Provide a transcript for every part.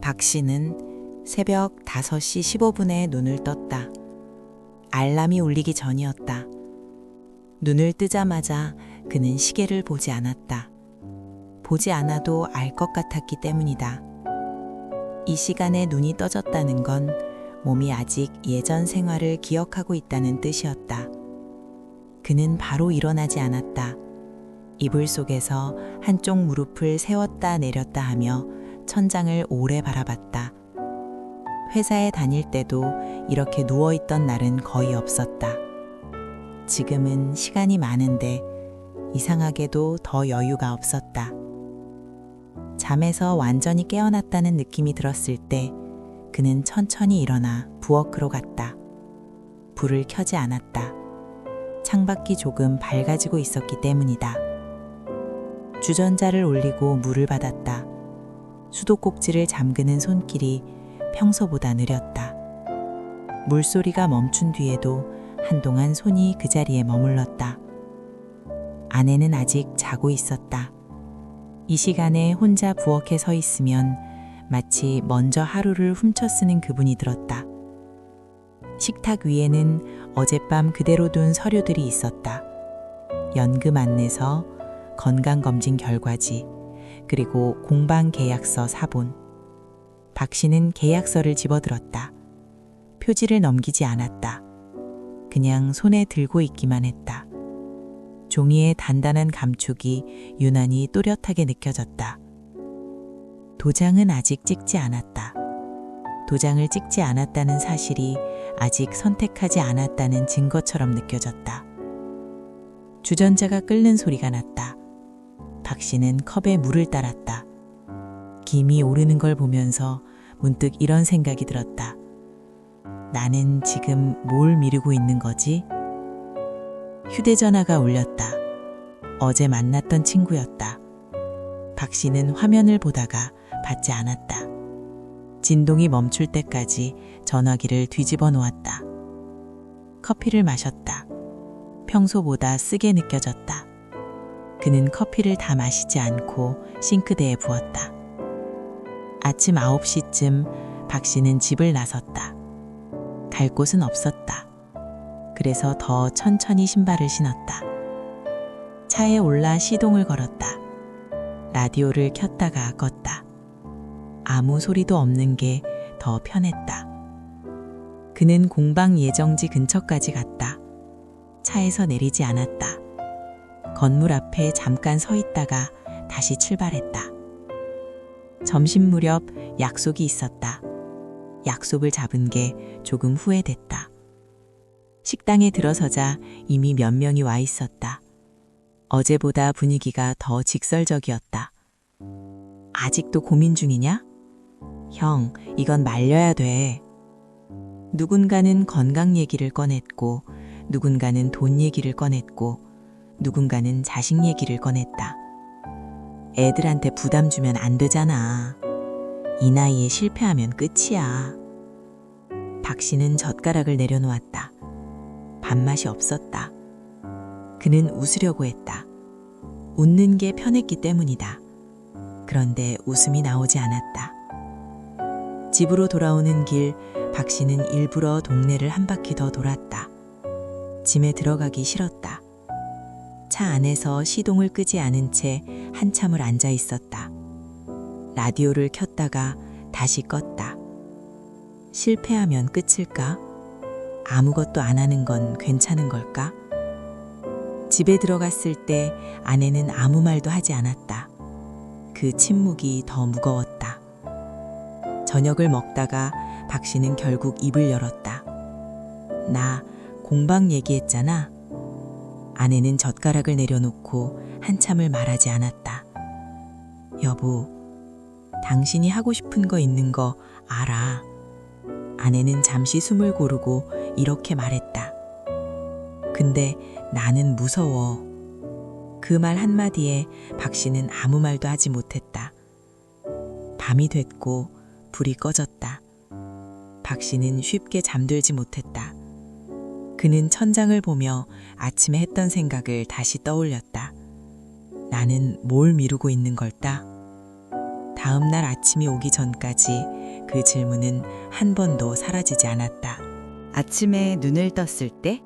박 씨는 새벽 5시 15분에 눈을 떴다. 알람이 울리기 전이었다. 눈을 뜨자마자 그는 시계를 보지 않았다. 보지 않아도 알 것 같았기 때문이다. 이 시간에 눈이 떠졌다는 건 몸이 아직 예전 생활을 기억하고 있다는 뜻이었다. 그는 바로 일어나지 않았다. 이불 속에서 한쪽 무릎을 세웠다 내렸다 하며 천장을 오래 바라봤다. 회사에 다닐 때도 이렇게 누워있던 날은 거의 없었다. 지금은 시간이 많은데 이상하게도 더 여유가 없었다. 잠에서 완전히 깨어났다는 느낌이 들었을 때 그는 천천히 일어나 부엌으로 갔다. 불을 켜지 않았다. 창밖이 조금 밝아지고 있었기 때문이다. 주전자를 올리고 물을 받았다. 수도꼭지를 잠그는 손길이 평소보다 느렸다. 물소리가 멈춘 뒤에도 한동안 손이 그 자리에 머물렀다. 아내는 아직 자고 있었다. 이 시간에 혼자 부엌에 서 있으면 마치 먼저 하루를 훔쳐 쓰는 기분이 들었다. 식탁 위에는 어젯밤 그대로 둔 서류들이 있었다. 연금 안내서, 건강검진 결과지, 그리고 공방계약서 사본. 박 씨는 계약서를 집어들었다. 표지를 넘기지 않았다. 그냥 손에 들고 있기만 했다. 종이의 단단한 감촉이 유난히 또렷하게 느껴졌다. 도장은 아직 찍지 않았다. 도장을 찍지 않았다는 사실이 아직 선택하지 않았다는 증거처럼 느껴졌다. 주전자가 끓는 소리가 났다. 박 씨는 컵에 물을 따랐다. 김이 오르는 걸 보면서 문득 이런 생각이 들었다. 나는 지금 뭘 미루고 있는 거지? 휴대전화가 울렸다. 어제 만났던 친구였다. 박 씨는 화면을 보다가 받지 않았다. 진동이 멈출 때까지 전화기를 뒤집어 놓았다. 커피를 마셨다. 평소보다 쓰게 느껴졌다. 그는 커피를 다 마시지 않고 싱크대에 부었다. 아침 9시쯤 박 씨는 집을 나섰다. 갈 곳은 없었다. 그래서 더 천천히 신발을 신었다. 차에 올라 시동을 걸었다. 라디오를 켰다가 껐다. 아무 소리도 없는 게 더 편했다. 그는 공방 예정지 근처까지 갔다. 차에서 내리지 않았다. 건물 앞에 잠깐 서 있다가 다시 출발했다. 점심 무렵 약속이 있었다. 약속을 잡은 게 조금 후회됐다. 식당에 들어서자 이미 몇 명이 와 있었다. 어제보다 분위기가 더 직설적이었다. 아직도 고민 중이냐? 형, 이건 말려야 돼. 누군가는 건강 얘기를 꺼냈고, 누군가는 돈 얘기를 꺼냈고, 누군가는 자식 얘기를 꺼냈다. 애들한테 부담 주면 안 되잖아. 이 나이에 실패하면 끝이야. 박 씨는 젓가락을 내려놓았다. 밥맛이 없었다. 그는 웃으려고 했다. 웃는 게 편했기 때문이다. 그런데 웃음이 나오지 않았다. 집으로 돌아오는 길, 박 씨는 일부러 동네를 한 바퀴 더 돌았다. 짐에 들어가기 싫었다. 차 안에서 시동을 끄지 않은 채 한참을 앉아 있었다. 라디오를 켰다가 다시 껐다. 실패하면 끝일까? 아무것도 안 하는 건 괜찮은 걸까? 집에 들어갔을 때 아내는 아무 말도 하지 않았다. 그 침묵이 더 무거웠다. 저녁을 먹다가 박 씨는 결국 입을 열었다. 나 공방 얘기했잖아. 아내는 젓가락을 내려놓고 한참을 말하지 않았다. 여보, 당신이 하고 싶은 거 있는 거 알아. 아내는 잠시 숨을 고르고 이렇게 말했다. 근데 나는 무서워. 그 말 한마디에 박 씨는 아무 말도 하지 못했다. 밤이 됐고 불이 꺼졌다. 박 씨는 쉽게 잠들지 못했다. 그는 천장을 보며 아침에 했던 생각을 다시 떠올렸다. 나는 뭘 미루고 있는 걸까? 다음 날 아침이 오기 전까지 그 질문은 한 번도 사라지지 않았다. 아침에 눈을 떴을 때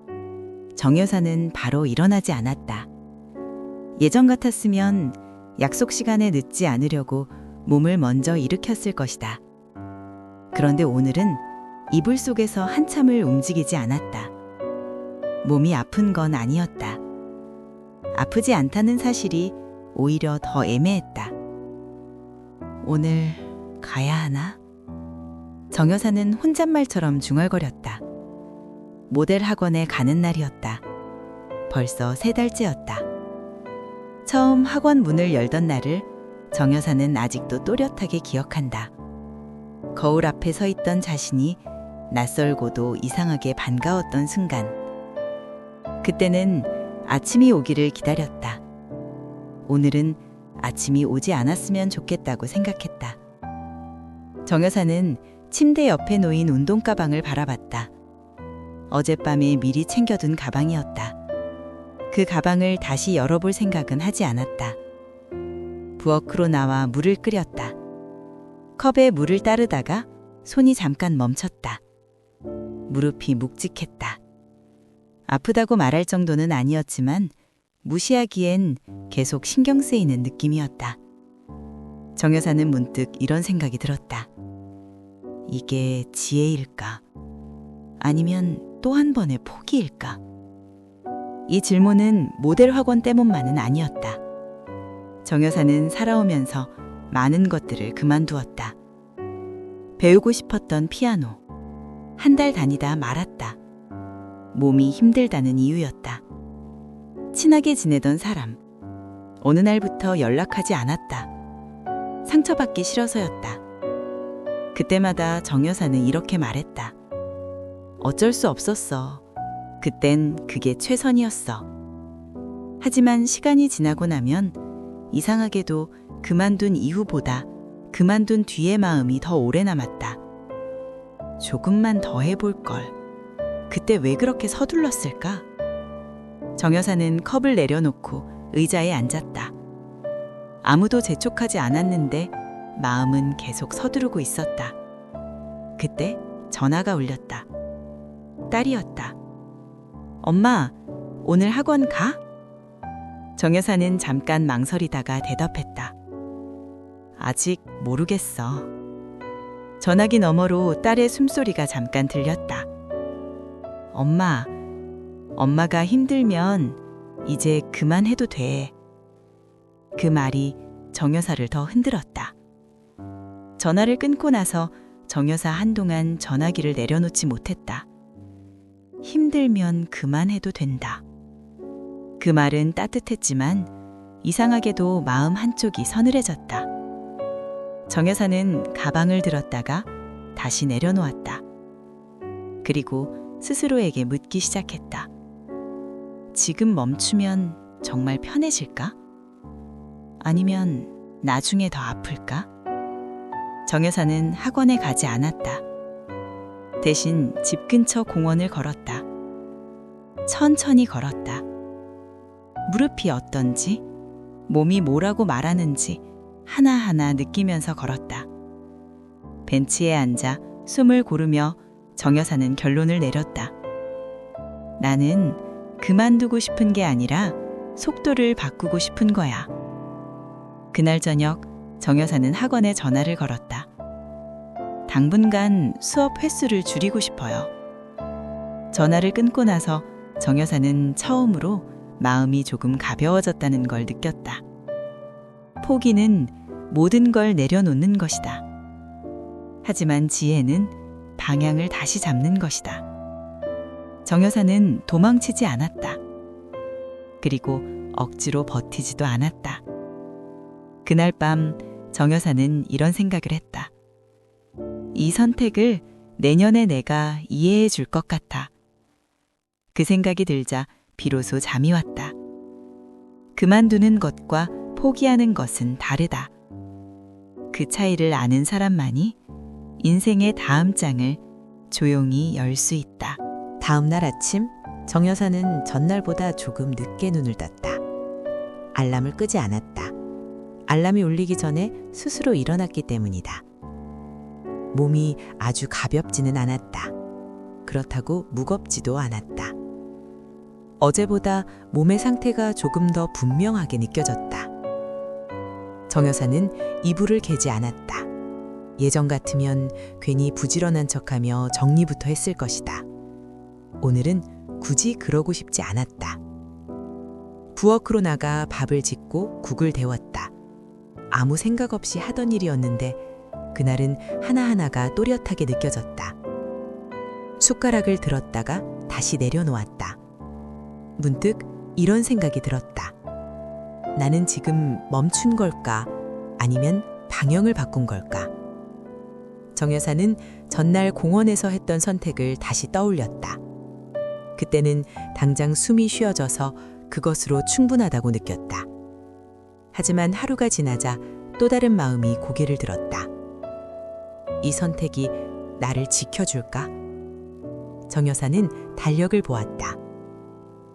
정 여사는 바로 일어나지 않았다. 예전 같았으면 약속 시간에 늦지 않으려고 몸을 먼저 일으켰을 것이다. 그런데 오늘은 이불 속에서 한참을 움직이지 않았다. 몸이 아픈 건 아니었다. 아프지 않다는 사실이 오히려 더 애매했다. 오늘 가야 하나? 정 여사는 혼잣말처럼 중얼거렸다. 모델 학원에 가는 날이었다. 벌써 3달째였다. 처음 학원 문을 열던 날을 정 여사는 아직도 또렷하게 기억한다. 거울 앞에 서 있던 자신이 낯설고도 이상하게 반가웠던 순간. 그때는 아침이 오기를 기다렸다. 오늘은 아침이 오지 않았으면 좋겠다고 생각했다. 정 여사는 침대 옆에 놓인 운동 가방을 바라봤다. 어젯밤에 미리 챙겨둔 가방이었다. 그 가방을 다시 열어볼 생각은 하지 않았다. 부엌으로 나와 물을 끓였다. 컵에 물을 따르다가 손이 잠깐 멈췄다. 무릎이 묵직했다. 아프다고 말할 정도는 아니었지만 무시하기엔 계속 신경 쓰이는 느낌이었다. 정 여사는 문득 이런 생각이 들었다. 이게 지혜일까? 아니면 또 한 번의 포기일까? 이 질문은 모델 학원 때문만은 아니었다. 정 여사는 살아오면서 많은 것들을 그만두었다. 배우고 싶었던 피아노. 한 달 다니다 말았다. 몸이 힘들다는 이유였다. 친하게 지내던 사람. 어느 날부터 연락하지 않았다. 상처받기 싫어서였다. 그때마다 정 여사는 이렇게 말했다. 어쩔 수 없었어. 그땐 그게 최선이었어. 하지만 시간이 지나고 나면 이상하게도 그만둔 이후보다 그만둔 뒤의 마음이 더 오래 남았다. 조금만 더 해볼 걸. 그때 왜 그렇게 서둘렀을까? 정 여사는 컵을 내려놓고 의자에 앉았다. 아무도 재촉하지 않았는데 마음은 계속 서두르고 있었다. 그때 전화가 울렸다. 딸이었다. 엄마, 오늘 학원 가? 정 여사는 잠깐 망설이다가 대답했다. 아직 모르겠어. 전화기 너머로 딸의 숨소리가 잠깐 들렸다. 엄마가 힘들면 이제 그만해도 돼. 그 말이 정 여사를 더 흔들었다. 전화를 끊고 나서 정 여사 한동안 전화기를 내려놓지 못했다. 힘들면 그만해도 된다. 그 말은 따뜻했지만 이상하게도 마음 한쪽이 서늘해졌다. 정 여사는 가방을 들었다가 다시 내려놓았다. 그리고 스스로에게 묻기 시작했다. 지금 멈추면 정말 편해질까? 아니면 나중에 더 아플까? 정 여사는 학원에 가지 않았다. 대신 집 근처 공원을 걸었다. 천천히 걸었다. 무릎이 어떤지, 몸이 뭐라고 말하는지 하나하나 느끼면서 걸었다. 벤치에 앉아 숨을 고르며 정 여사는 결론을 내렸다. 나는 그만두고 싶은 게 아니라 속도를 바꾸고 싶은 거야. 그날 저녁 정 여사는 학원에 전화를 걸었다. 당분간 수업 횟수를 줄이고 싶어요. 전화를 끊고 나서 정 여사는 처음으로 마음이 조금 가벼워졌다는 걸 느꼈다. 포기는 모든 걸 내려놓는 것이다. 하지만 지혜는 방향을 다시 잡는 것이다. 정 여사는 도망치지 않았다. 그리고 억지로 버티지도 않았다. 그날 밤 정 여사는 이런 생각을 했다. 이 선택을 내년에 내가 이해해 줄 것 같아. 그 생각이 들자 비로소 잠이 왔다. 그만두는 것과 포기하는 것은 다르다. 그 차이를 아는 사람만이 인생의 다음 장을 조용히 열 수 있다. 다음 날 아침 정 여사는 전날보다 조금 늦게 눈을 떴다. 알람을 끄지 않았다. 알람이 울리기 전에 스스로 일어났기 때문이다. 몸이 아주 가볍지는 않았다. 그렇다고 무겁지도 않았다. 어제보다 몸의 상태가 조금 더 분명하게 느껴졌다. 정 여사는 이불을 개지 않았다. 예전 같으면 괜히 부지런한 척하며 정리부터 했을 것이다. 오늘은 굳이 그러고 싶지 않았다. 부엌으로 나가 밥을 짓고 국을 데웠다. 아무 생각 없이 하던 일이었는데 그날은 하나하나가 또렷하게 느껴졌다. 숟가락을 들었다가 다시 내려놓았다. 문득 이런 생각이 들었다. 나는 지금 멈춘 걸까? 아니면 방향을 바꾼 걸까? 정 여사는 전날 공원에서 했던 선택을 다시 떠올렸다. 그때는 당장 숨이 쉬어져서 그것으로 충분하다고 느꼈다. 하지만 하루가 지나자 또 다른 마음이 고개를 들었다. 이 선택이 나를 지켜줄까? 정 여사는 달력을 보았다.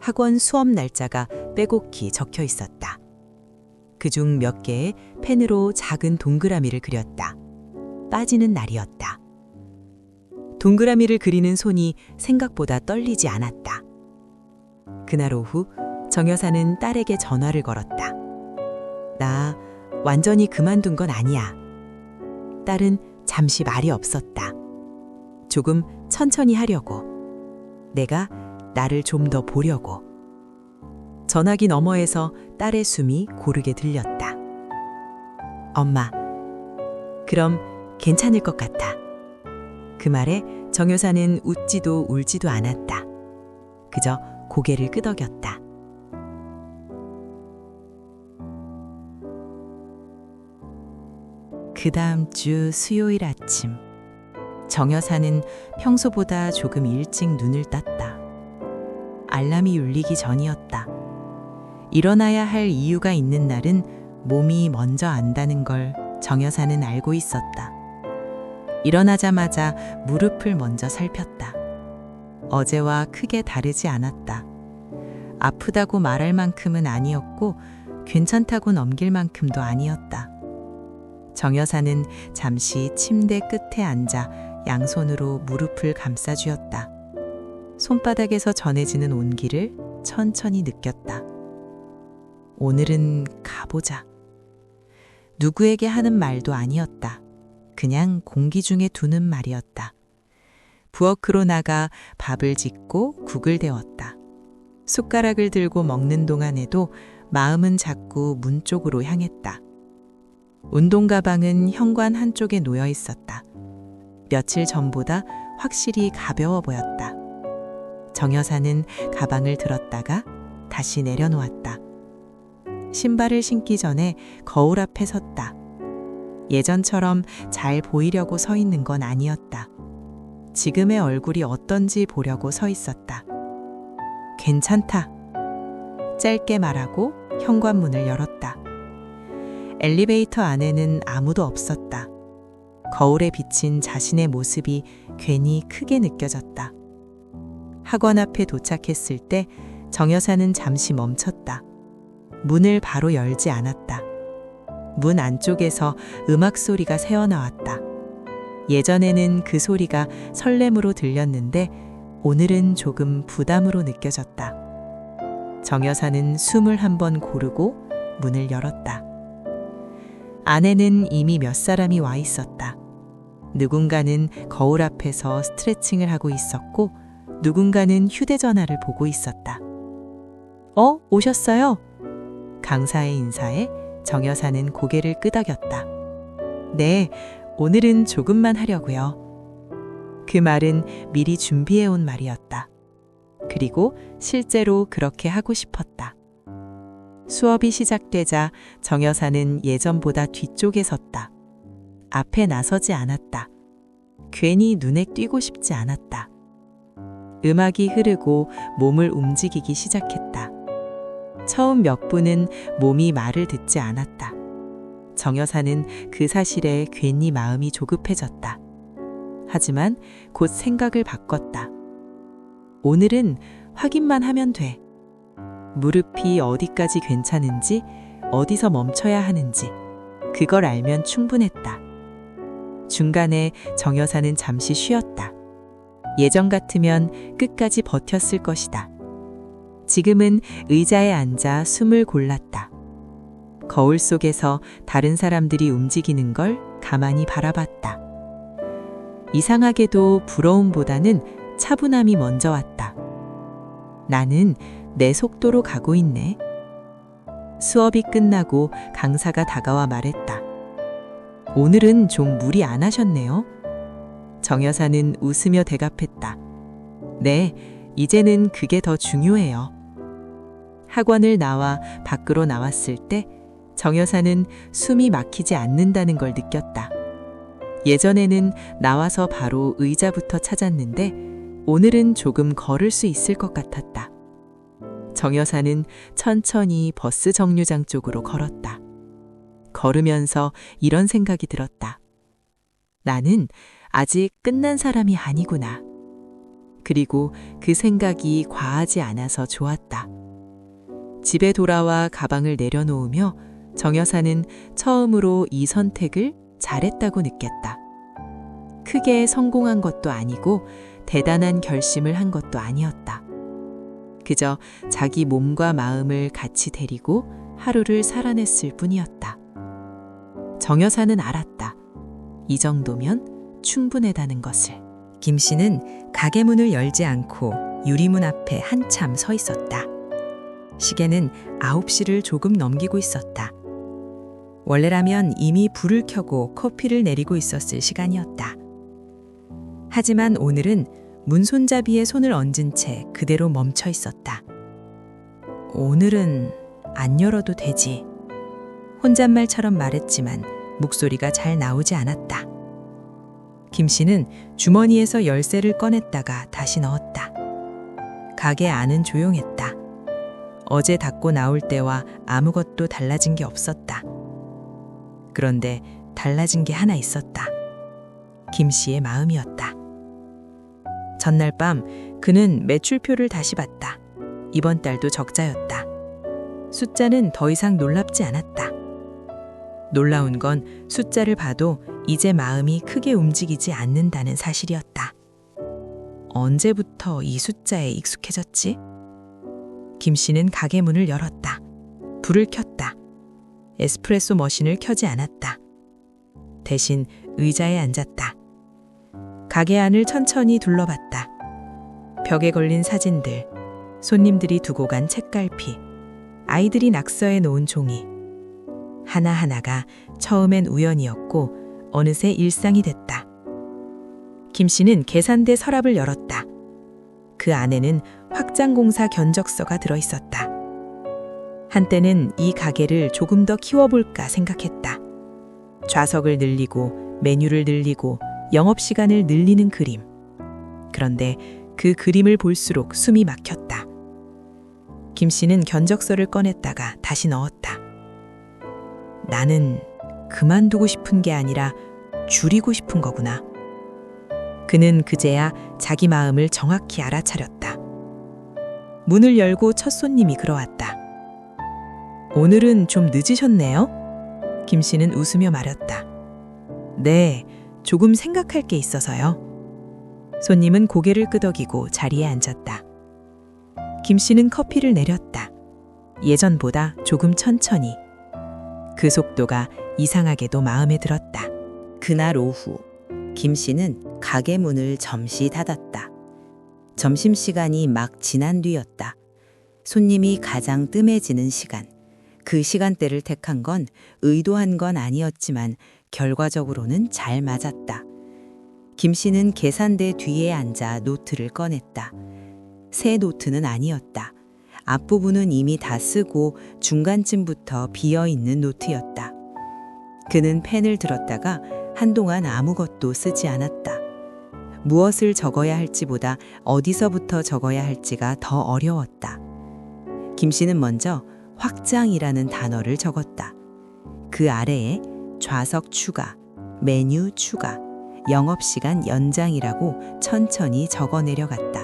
학원 수업 날짜가 빼곡히 적혀 있었다. 그중 몇 개의 펜으로 작은 동그라미를 그렸다. 빠지는 날이었다. 동그라미를 그리는 손이 생각보다 떨리지 않았다. 그날 오후 정 여사는 딸에게 전화를 걸었다. 나 완전히 그만둔 건 아니야. 딸은 잠시 말이 없었다. 조금 천천히 하려고. 내가 나를 좀 더 보려고. 전화기 너머에서 딸의 숨이 고르게 들렸다. 엄마, 그럼 괜찮을 것 같아. 그 말에 정 여사는 웃지도 울지도 않았다. 그저 고개를 끄덕였다. 그 다음 주 수요일 아침, 정 여사는 평소보다 조금 일찍 눈을 떴다. 알람이 울리기 전이었다. 일어나야 할 이유가 있는 날은 몸이 먼저 안다는 걸 정 여사는 알고 있었다. 일어나자마자 무릎을 먼저 살폈다. 어제와 크게 다르지 않았다. 아프다고 말할 만큼은 아니었고 괜찮다고 넘길 만큼도 아니었다. 정 여사는 잠시 침대 끝에 앉아 양손으로 무릎을 감싸쥐었다. 손바닥에서 전해지는 온기를 천천히 느꼈다. 오늘은 가보자. 누구에게 하는 말도 아니었다. 그냥 공기 중에 두는 말이었다. 부엌으로 나가 밥을 짓고 국을 데웠다. 숟가락을 들고 먹는 동안에도 마음은 자꾸 문 쪽으로 향했다. 운동 가방은 현관 한쪽에 놓여 있었다. 며칠 전보다 확실히 가벼워 보였다. 정 여사는 가방을 들었다가 다시 내려놓았다. 신발을 신기 전에 거울 앞에 섰다. 예전처럼 잘 보이려고 서 있는 건 아니었다. 지금의 얼굴이 어떤지 보려고 서 있었다. 괜찮다. 짧게 말하고 현관문을 열었다. 엘리베이터 안에는 아무도 없었다. 거울에 비친 자신의 모습이 괜히 크게 느껴졌다. 학원 앞에 도착했을 때 정 여사는 잠시 멈췄다. 문을 바로 열지 않았다. 문 안쪽에서 음악 소리가 새어나왔다. 예전에는 그 소리가 설렘으로 들렸는데 오늘은 조금 부담으로 느껴졌다. 정 여사는 숨을 한번 고르고 문을 열었다. 안에는 이미 몇 사람이 와 있었다. 누군가는 거울 앞에서 스트레칭을 하고 있었고 누군가는 휴대전화를 보고 있었다. 오셨어요? 강사의 인사에 정 여사는 고개를 끄덕였다. 네, 오늘은 조금만 하려고요. 그 말은 미리 준비해온 말이었다. 그리고 실제로 그렇게 하고 싶었다. 수업이 시작되자 정 여사는 예전보다 뒤쪽에 섰다. 앞에 나서지 않았다. 괜히 눈에 띄고 싶지 않았다. 음악이 흐르고 몸을 움직이기 시작했다. 처음 몇 분은 몸이 말을 듣지 않았다. 정 여사는 그 사실에 괜히 마음이 조급해졌다. 하지만 곧 생각을 바꿨다. 오늘은 확인만 하면 돼. 무릎이 어디까지 괜찮은지, 어디서 멈춰야 하는지, 그걸 알면 충분했다. 중간에 정 여사는 잠시 쉬었다. 예전 같으면 끝까지 버텼을 것이다. 지금은 의자에 앉아 숨을 골랐다. 거울 속에서 다른 사람들이 움직이는 걸 가만히 바라봤다. 이상하게도 부러움보다는 차분함이 먼저 왔다. 나는 내 속도로 가고 있네. 수업이 끝나고 강사가 다가와 말했다. 오늘은 좀 무리 안 하셨네요. 정 여사는 웃으며 대답했다. 네, 이제는 그게 더 중요해요. 학원을 나와 밖으로 나왔을 때 정 여사는 숨이 막히지 않는다는 걸 느꼈다. 예전에는 나와서 바로 의자부터 찾았는데 오늘은 조금 걸을 수 있을 것 같았다. 정 여사는 천천히 버스 정류장 쪽으로 걸었다. 걸으면서 이런 생각이 들었다. 나는 아직 끝난 사람이 아니구나. 그리고 그 생각이 과하지 않아서 좋았다. 집에 돌아와 가방을 내려놓으며 정 여사는 처음으로 이 선택을 잘했다고 느꼈다. 크게 성공한 것도 아니고 대단한 결심을 한 것도 아니었다. 그저 자기 몸과 마음을 같이 데리고 하루를 살아냈을 뿐이었다. 정 여사는 알았다. 이 정도면 충분하다는 것을. 김 씨는 가게 문을 열지 않고 유리문 앞에 한참 서 있었다. 시계는 9시를 조금 넘기고 있었다. 원래라면 이미 불을 켜고 커피를 내리고 있었을 시간이었다. 하지만 오늘은 문손잡이에 손을 얹은 채 그대로 멈춰 있었다. 오늘은 안 열어도 되지. 혼잣말처럼 말했지만 목소리가 잘 나오지 않았다. 김 씨는 주머니에서 열쇠를 꺼냈다가 다시 넣었다. 가게 안은 조용했다. 어제 닫고 나올 때와 아무것도 달라진 게 없었다. 그런데 달라진 게 하나 있었다. 김 씨의 마음이었다. 전날 밤 그는 매출표를 다시 봤다. 이번 달도 적자였다. 숫자는 더 이상 놀랍지 않았다. 놀라운 건 숫자를 봐도 이제 마음이 크게 움직이지 않는다는 사실이었다. 언제부터 이 숫자에 익숙해졌지? 김 씨는 가게 문을 열었다. 불을 켰다. 에스프레소 머신을 켜지 않았다. 대신 의자에 앉았다. 가게 안을 천천히 둘러봤다. 벽에 걸린 사진들, 손님들이 두고 간 책갈피, 아이들이 낙서해 놓은 종이. 하나하나가 처음엔 우연이었고 어느새 일상이 됐다. 김 씨는 계산대 서랍을 열었다. 그 안에는 확장공사 견적서가 들어있었다. 한때는 이 가게를 조금 더 키워볼까 생각했다. 좌석을 늘리고 메뉴를 늘리고 영업시간을 늘리는 그림. 그런데 그 그림을 볼수록 숨이 막혔다. 김 씨는 견적서를 꺼냈다가 다시 넣었다. 나는 그만두고 싶은 게 아니라 줄이고 싶은 거구나. 그는 그제야 자기 마음을 정확히 알아차렸다. 문을 열고 첫 손님이 들어왔다. 오늘은 좀 늦으셨네요? 김 씨는 웃으며 말했다. 네, 조금 생각할 게 있어서요. 손님은 고개를 끄덕이고 자리에 앉았다. 김 씨는 커피를 내렸다. 예전보다 조금 천천히. 그 속도가 이상하게도 마음에 들었다. 그날 오후, 김 씨는 가게 문을 잠시 닫았다. 점심시간이 막 지난 뒤였다. 손님이 가장 뜸해지는 시간. 그 시간대를 택한 건 의도한 건 아니었지만 결과적으로는 잘 맞았다. 김 씨는 계산대 뒤에 앉아 노트를 꺼냈다. 새 노트는 아니었다. 앞부분은 이미 다 쓰고 중간쯤부터 비어있는 노트였다. 그는 펜을 들었다가 한동안 아무것도 쓰지 않았다. 무엇을 적어야 할지보다 어디서부터 적어야 할지가 더 어려웠다. 김 씨는 먼저 확장이라는 단어를 적었다. 그 아래에 좌석 추가, 메뉴 추가, 영업시간 연장이라고 천천히 적어 내려갔다.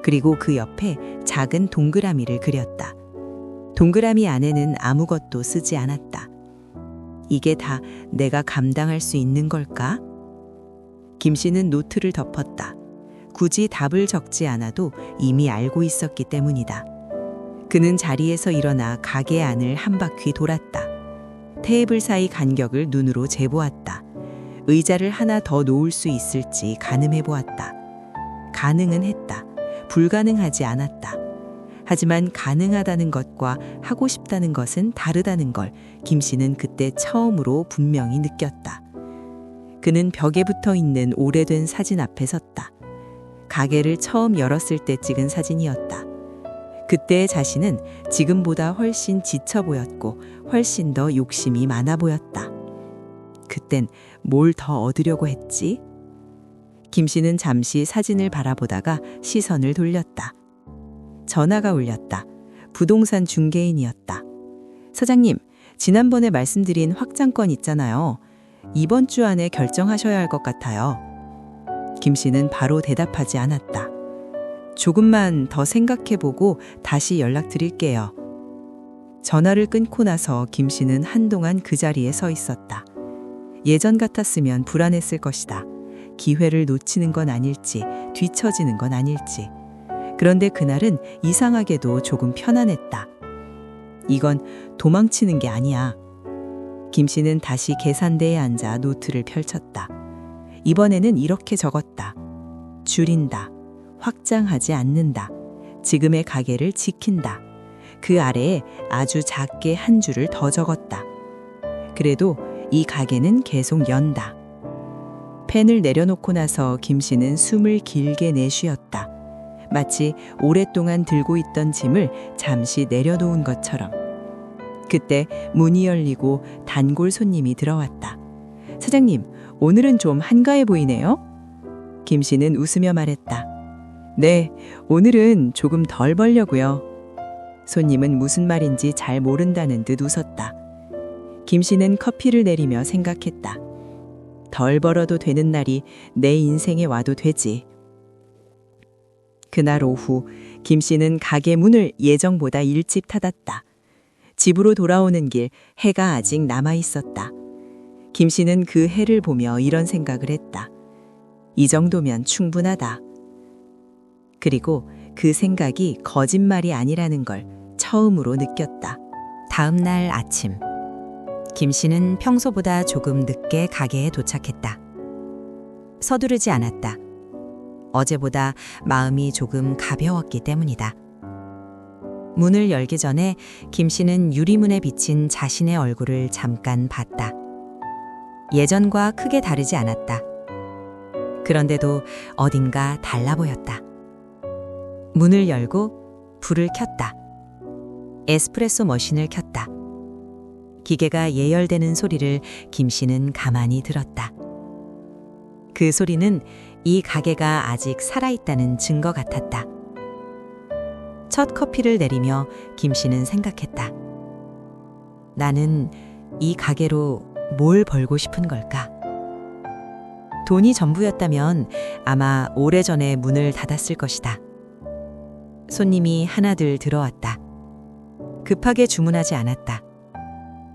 그리고 그 옆에 작은 동그라미를 그렸다. 동그라미 안에는 아무것도 쓰지 않았다. 이게 다 내가 감당할 수 있는 걸까? 김 씨는 노트를 덮었다. 굳이 답을 적지 않아도 이미 알고 있었기 때문이다. 그는 자리에서 일어나 가게 안을 한 바퀴 돌았다. 테이블 사이 간격을 눈으로 재보았다. 의자를 하나 더 놓을 수 있을지 가늠해 보았다. 가능은 했다. 불가능하지 않았다. 하지만 가능하다는 것과 하고 싶다는 것은 다르다는 걸 김 씨는 그때 처음으로 분명히 느꼈다. 그는 벽에 붙어 있는 오래된 사진 앞에 섰다. 가게를 처음 열었을 때 찍은 사진이었다. 그때의 자신은 지금보다 훨씬 지쳐 보였고 훨씬 더 욕심이 많아 보였다. 그땐 뭘 더 얻으려고 했지? 김 씨는 잠시 사진을 바라보다가 시선을 돌렸다. 전화가 울렸다. 부동산 중개인이었다. 사장님, 지난번에 말씀드린 확장권 있잖아요. 이번 주 안에 결정하셔야 할 것 같아요. 김 씨는 바로 대답하지 않았다. 조금만 더 생각해보고 다시 연락드릴게요. 전화를 끊고 나서 김 씨는 한동안 그 자리에 서 있었다. 예전 같았으면 불안했을 것이다. 기회를 놓치는 건 아닐지, 뒤처지는 건 아닐지. 그런데 그날은 이상하게도 조금 편안했다. 이건 도망치는 게 아니야. 김 씨는 다시 계산대에 앉아 노트를 펼쳤다. 이번에는 이렇게 적었다. 줄인다. 확장하지 않는다. 지금의 가게를 지킨다. 그 아래에 아주 작게 한 줄을 더 적었다. 그래도 이 가게는 계속 연다. 펜을 내려놓고 나서 김 씨는 숨을 길게 내쉬었다. 마치 오랫동안 들고 있던 짐을 잠시 내려놓은 것처럼. 그때 문이 열리고 단골 손님이 들어왔다. 사장님, 오늘은 좀 한가해 보이네요? 김 씨는 웃으며 말했다. 네, 오늘은 조금 덜 벌려고요. 손님은 무슨 말인지 잘 모른다는 듯 웃었다. 김 씨는 커피를 내리며 생각했다. 덜 벌어도 되는 날이 내 인생에 와도 되지. 그날 오후 김 씨는 가게 문을 예정보다 일찍 닫았다. 집으로 돌아오는 길 해가 아직 남아 있었다. 김 씨는 그 해를 보며 이런 생각을 했다. 이 정도면 충분하다. 그리고 그 생각이 거짓말이 아니라는 걸 처음으로 느꼈다. 다음 날 아침, 김 씨는 평소보다 조금 늦게 가게에 도착했다. 서두르지 않았다. 어제보다 마음이 조금 가벼웠기 때문이다. 문을 열기 전에 김 씨는 유리문에 비친 자신의 얼굴을 잠깐 봤다. 예전과 크게 다르지 않았다. 그런데도 어딘가 달라 보였다. 문을 열고 불을 켰다. 에스프레소 머신을 켰다. 기계가 예열되는 소리를 김 씨는 가만히 들었다. 그 소리는 이 가게가 아직 살아있다는 증거 같았다. 첫 커피를 내리며 김 씨는 생각했다. 나는 이 가게로 뭘 벌고 싶은 걸까? 돈이 전부였다면 아마 오래전에 문을 닫았을 것이다. 손님이 하나둘 들어왔다. 급하게 주문하지 않았다.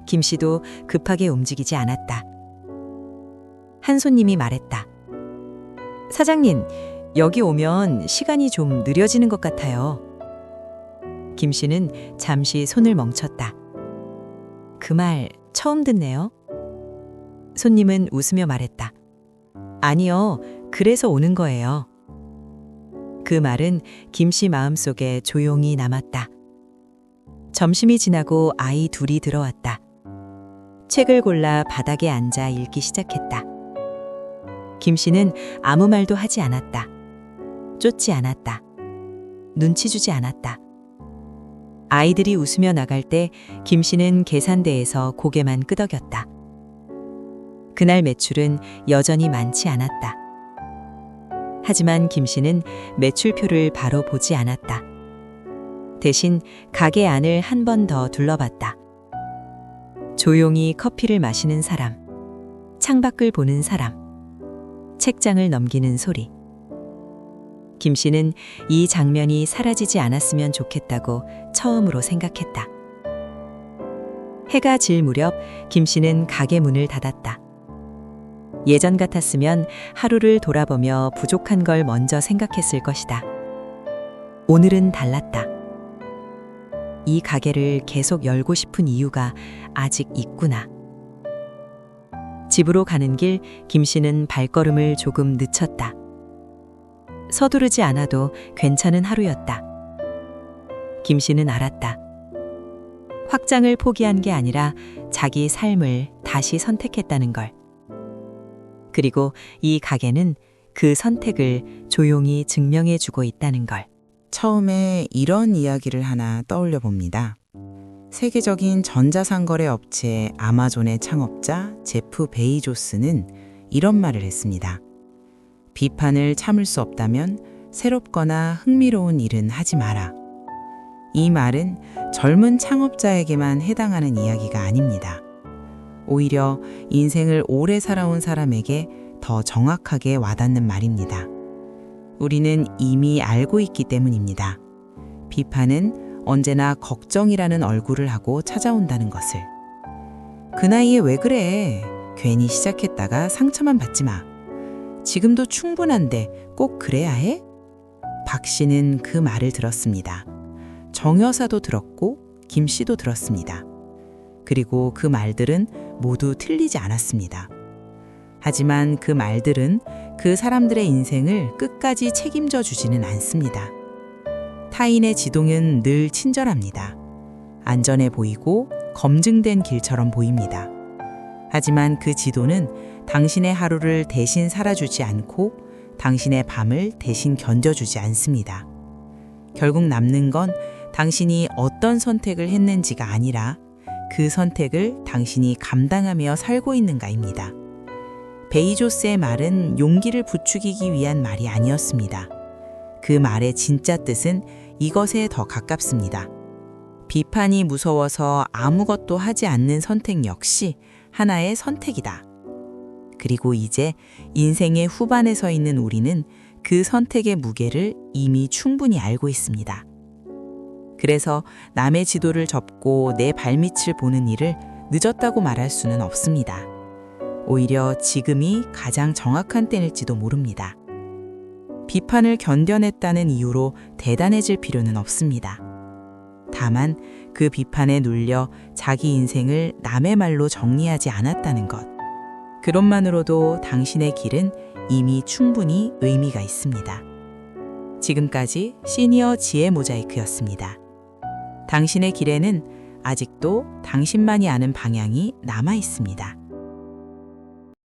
김 씨도 급하게 움직이지 않았다. 한 손님이 말했다. 사장님, 여기 오면 시간이 좀 느려지는 것 같아요. 김 씨는 잠시 손을 멈췄다. 그 말 처음 듣네요. 손님은 웃으며 말했다. 아니요, 그래서 오는 거예요. 그 말은 김 씨 마음속에 조용히 남았다. 점심이 지나고 아이 둘이 들어왔다. 책을 골라 바닥에 앉아 읽기 시작했다. 김 씨는 아무 말도 하지 않았다. 쫓지 않았다. 눈치 주지 않았다. 아이들이 웃으며 나갈 때 김 씨는 계산대에서 고개만 끄덕였다. 그날 매출은 여전히 많지 않았다. 하지만 김 씨는 매출표를 바로 보지 않았다. 대신 가게 안을 한 번 더 둘러봤다. 조용히 커피를 마시는 사람, 창밖을 보는 사람, 책장을 넘기는 소리. 김 씨는 이 장면이 사라지지 않았으면 좋겠다고 처음으로 생각했다. 해가 질 무렵 김 씨는 가게 문을 닫았다. 예전 같았으면 하루를 돌아보며 부족한 걸 먼저 생각했을 것이다. 오늘은 달랐다. 이 가게를 계속 열고 싶은 이유가 아직 있구나. 집으로 가는 길 김 씨는 발걸음을 조금 늦췄다. 서두르지 않아도 괜찮은 하루였다. 김 씨는 알았다. 확장을 포기한 게 아니라 자기 삶을 다시 선택했다는 걸. 그리고 이 가게는 그 선택을 조용히 증명해주고 있다는 걸. 처음에 이런 이야기를 하나 떠올려 봅니다. 세계적인 전자상거래 업체 아마존의 창업자 제프 베이조스는 이런 말을 했습니다. 비판을 참을 수 없다면 새롭거나 흥미로운 일은 하지 마라. 이 말은 젊은 창업자에게만 해당하는 이야기가 아닙니다. 오히려 인생을 오래 살아온 사람에게 더 정확하게 와닿는 말입니다. 우리는 이미 알고 있기 때문입니다. 비판은 언제나 걱정이라는 얼굴을 하고 찾아온다는 것을. 그 나이에 왜 그래? 괜히 시작했다가 상처만 받지 마. 지금도 충분한데 꼭 그래야 해? 박 씨는 그 말을 들었습니다. 정 여사도 들었고 김 씨도 들었습니다. 그리고 그 말들은 모두 틀리지 않았습니다. 하지만 그 말들은 그 사람들의 인생을 끝까지 책임져 주지는 않습니다. 타인의 지동은 늘 친절합니다. 안전해 보이고 검증된 길처럼 보입니다. 하지만 그 지도는 당신의 하루를 대신 살아주지 않고 당신의 밤을 대신 견뎌주지 않습니다. 결국 남는 건 당신이 어떤 선택을 했는지가 아니라 그 선택을 당신이 감당하며 살고 있는가입니다. 베이조스의 말은 용기를 부추기기 위한 말이 아니었습니다. 그 말의 진짜 뜻은 이것에 더 가깝습니다. 비판이 무서워서 아무것도 하지 않는 선택 역시 하나의 선택이다. 그리고 이제 인생의 후반에 서 있는 우리는 그 선택의 무게를 이미 충분히 알고 있습니다. 그래서 남의 지도를 접고 내 발밑을 보는 일을 늦었다고 말할 수는 없습니다. 오히려 지금이 가장 정확한 때일지도 모릅니다. 비판을 견뎌냈다는 이유로 대단해질 필요는 없습니다. 다만 그 비판에 눌려 자기 인생을 남의 말로 정리하지 않았다는 것. 그것만으로도 당신의 길은 이미 충분히 의미가 있습니다. 지금까지 시니어 지혜 모자이크였습니다. 당신의 길에는 아직도 당신만이 아는 방향이 남아 있습니다.